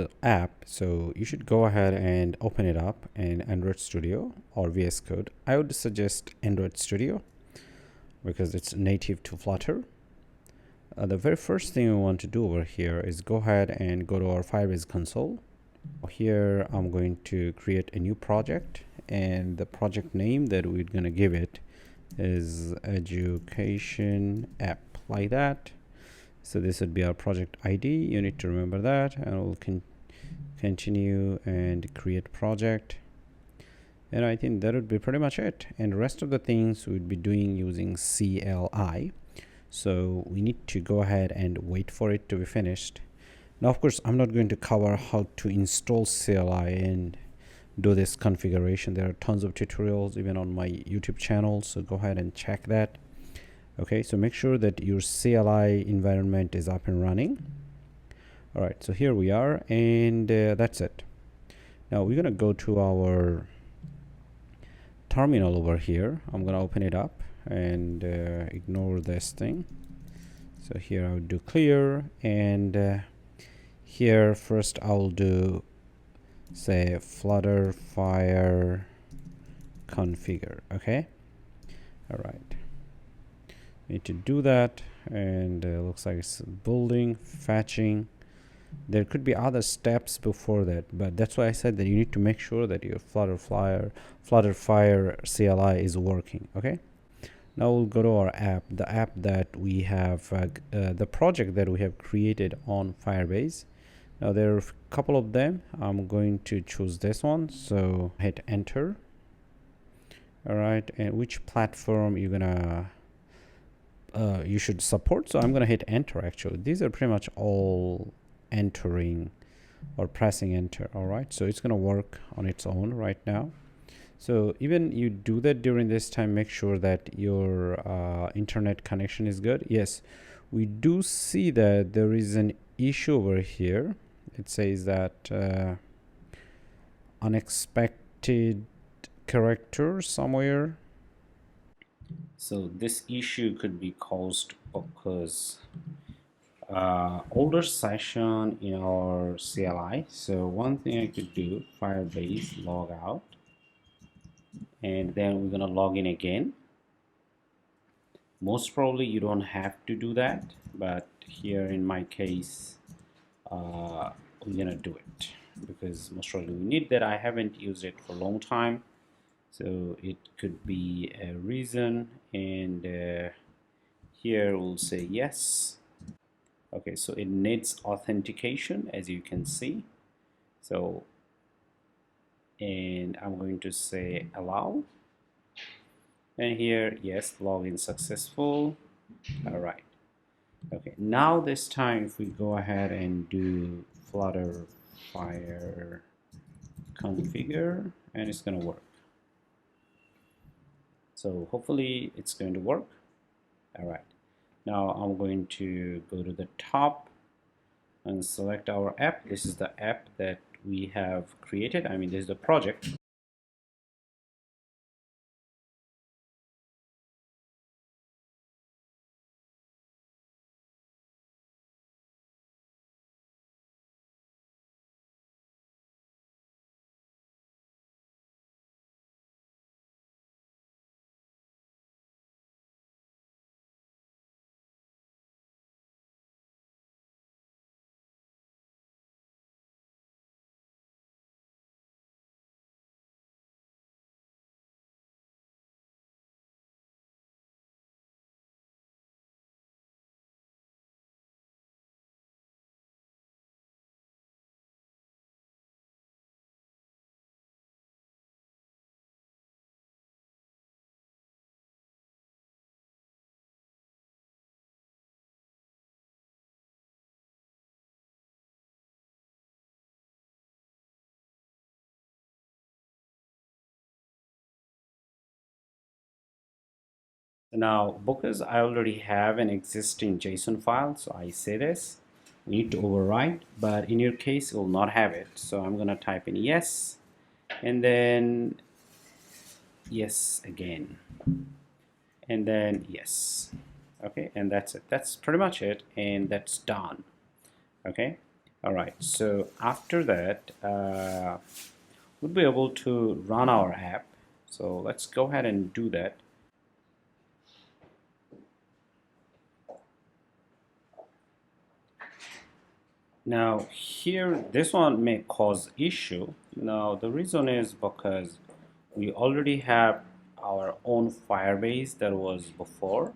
the app, so you should go ahead and open it up in Android Studio or VS Code. I would suggest Android Studio because it's native to Flutter. The very first thing we want to do over here is go ahead and go to our Firebase console. Here I'm going to create a new project, and the project name that we're going to give it is education app, like that. So this would be our project ID. You need to remember that, and we'll continue and create project. And I think that would be pretty much it. And the rest of the things we'd be doing using CLI. So we need to go ahead and wait for it to be finished. Now, of course, I'm not going to cover how to install CLI and do this configuration. There are tons of tutorials even on my YouTube channel, so go ahead and check that. Okay, so make sure that your CLI environment is up and running. All right, so here we are, and that's it. Now we're gonna go to our terminal over here. I'm gonna open it up and ignore this thing. So here I would do clear, and here first I'll do, say, Flutter fire configure. Okay, all right, need to do that, and looks like it's building, fetching. There could be other steps before that, but that's why I said that you need to make sure that your Flutter Fire CLI is working. Okay, now we'll go to our app, the app that we have, the project that we have created on Firebase. Now there are a couple of them. I'm going to choose this one, so hit enter. All right, and which platform you're gonna you should support. So I'm gonna hit enter. Actually, these are pretty much all entering or pressing enter. All right, so it's gonna work on its own right now. So even you do that during this time, make sure that your internet connection is good. Yes, we do see that there is an issue over here. It says that unexpected character somewhere. So this issue could be caused because older session in our CLI. So one thing I could do, Firebase log out, and then we're gonna log in again. Most probably you don't have to do that, but here in my case we're gonna do it because most probably we need that. I haven't used it for a long time, so it could be a reason. And here we'll say yes. Okay, so it needs authentication, as you can see. So, and I'm going to say allow, and here yes, login successful. All right, okay, now this time if we go ahead and do Flutter fire configure, and it's going to work. So hopefully it's going to work. All right, now I'm going to go to the top and select our app. This is the app that we have created. I mean, this is the project. Now, because I already have an existing JSON file, so I say this, we need to overwrite, but in your case, it will not have it. So I'm gonna type in yes, and then yes again, and then yes. Okay, and that's it. That's pretty much it, and that's done. Okay, All right, so after that we'll be able to run our app. So let's go ahead and do that. Now here, this one may cause issue. Now the reason is because we already have our own Firebase that was before.